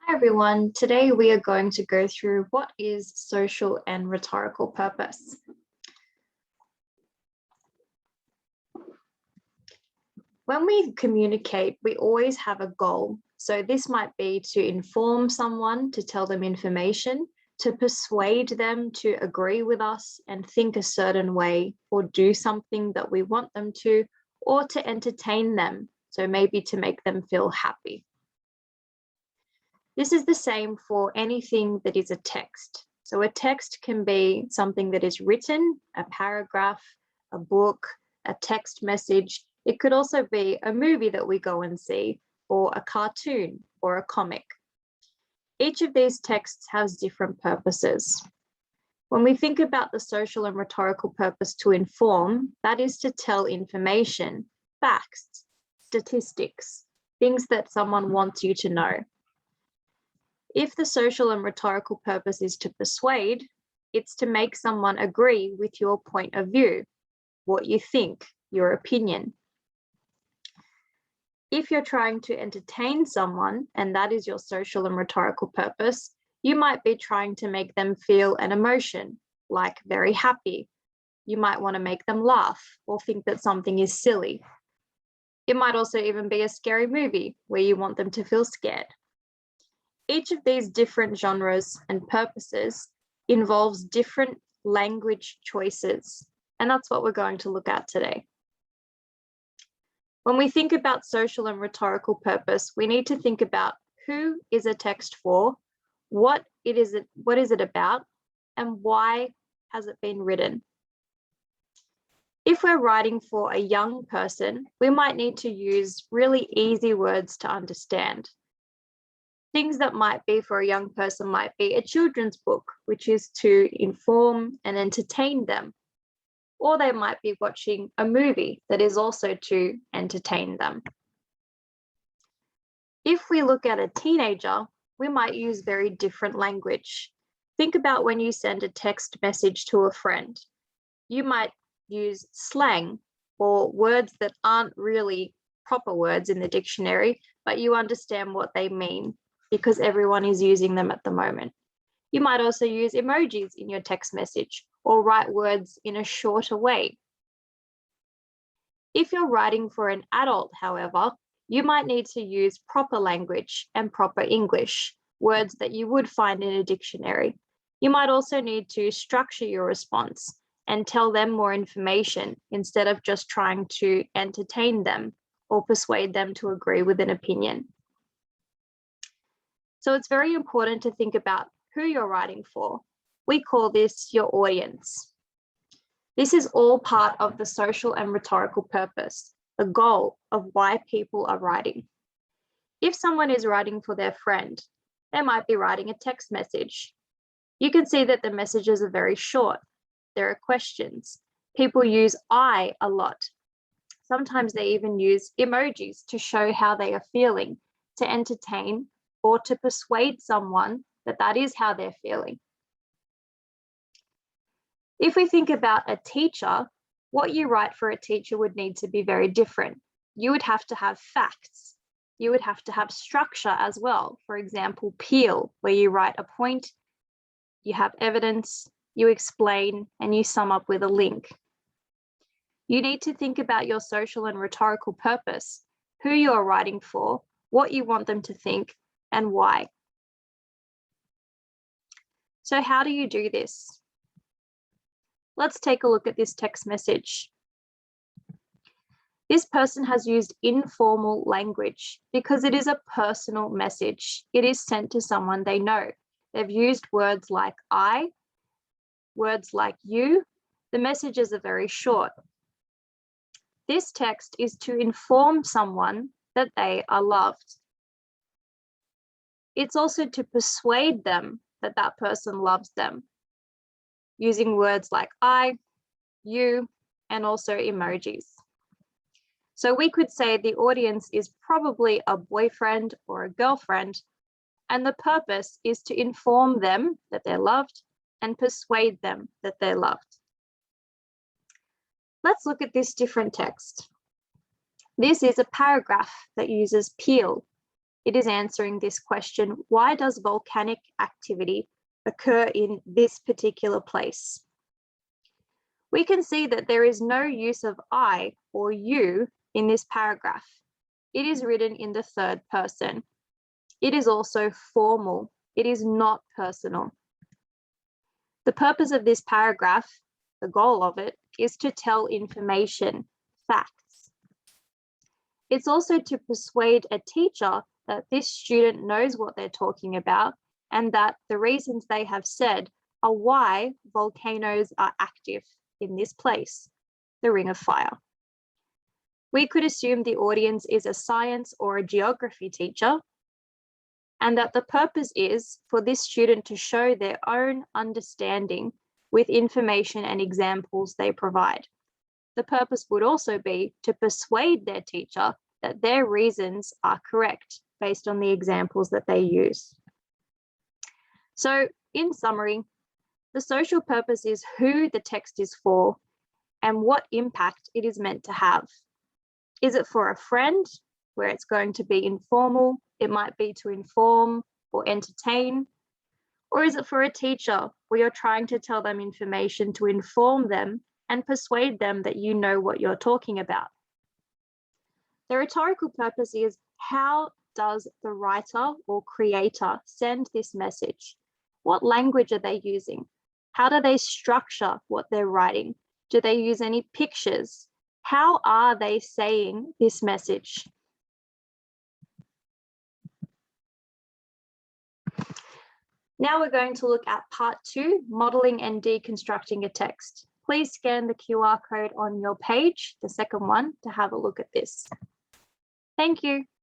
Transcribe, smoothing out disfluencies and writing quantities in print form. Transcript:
Hi everyone, today we are going to go through what is social and rhetorical purpose. When we communicate, we always have a goal. So this might be to inform someone, to tell them information, to persuade them to agree with us and think a certain way or do something that we want them to, or to entertain them. So maybe to make them feel happy. This is the same for anything that is a text. So a text can be something that is written, a paragraph, a book, a text message. It could also be a movie that we go and see, or a cartoon, or a comic. Each of these texts has different purposes. When we think about the social and rhetorical purpose to inform, that is to tell information, facts, statistics, things that someone wants you to know. If the social and rhetorical purpose is to persuade, it's to make someone agree with your point of view, what you think, your opinion. If you're trying to entertain someone, and that is your social and rhetorical purpose, you might be trying to make them feel an emotion, like very happy. You might want to make them laugh or think that something is silly. It might also even be a scary movie where you want them to feel scared. Each of these different genres and purposes involves different language choices, and that's what we're going to look at today. When we think about social and rhetorical purpose, we need to think about who is a text for, what is it about, and why has it been written. If we're writing for a young person, we might need to use really easy words to understand. Things that might be for a young person might be a children's book, which is to inform and entertain them. Or they might be watching a movie that is also to entertain them. If we look at a teenager, we might use very different language. Think about when you send a text message to a friend. You might use slang or words that aren't really proper words in the dictionary, but you understand what they mean, because everyone is using them at the moment. You might also use emojis in your text message or write words in a shorter way. If you're writing for an adult, however, you might need to use proper language and proper English, words that you would find in a dictionary. You might also need to structure your response and tell them more information instead of just trying to entertain them or persuade them to agree with an opinion. So it's very important to think about who you're writing for. We call this your audience. This is all part of the social and rhetorical purpose, the goal of why people are writing. If someone is writing for their friend, they might be writing a text message. You can see that the messages are very short. There are questions. People use I a lot. Sometimes they even use emojis to show how they are feeling, to entertain, or to persuade someone that that is how they're feeling. If we think about a teacher, what you write for a teacher would need to be very different. You would have to have facts. You would have to have structure as well. For example, peel, where you write a point, you have evidence, you explain, and you sum up with a link. You need to think about your social and rhetorical purpose, who you are writing for, what you want them to think, and why. So how do you do this? Let's take a look at this text message. This person has used informal language because it is a personal message. It is sent to someone they know. They've used words like I, words like you. The messages are very short. This text is to inform someone that they are loved. It's also to persuade them that that person loves them, using words like I, you, and also emojis. So we could say the audience is probably a boyfriend or a girlfriend, and the purpose is to inform them that they're loved and persuade them that they're loved. Let's look at this different text. This is a paragraph that uses peel. it is answering this question: why does volcanic activity occur in this particular place? We can see that there is no use of I or you in this paragraph. It is written in the third person. It is also formal. It is not personal. The purpose of this paragraph, the goal of it, is to tell information, facts. It's also to persuade a teacher that this student knows what they're talking about and that the reasons they have said are why volcanoes are active in this place, the Ring of Fire. We could assume the audience is a science or a geography teacher, and that the purpose is for this student to show their own understanding with information and examples they provide. The purpose would also be to persuade their teacher that their reasons are correct based on the examples that they use. So, in summary, the social purpose is who the text is for and what impact it is meant to have. Is it for a friend, where it's going to be informal? It might be to inform or entertain. Or is it for a teacher, where you're trying to tell them information to inform them and persuade them that you know what you're talking about? The rhetorical purpose is, how does the writer or creator send this message? What language are they using? How do they structure what they're writing? Do they use any pictures? How are they saying this message? Now we're going to look at part 2, modeling and deconstructing a text. Please scan the QR code on your page, the second one, to have a look at this. Thank you.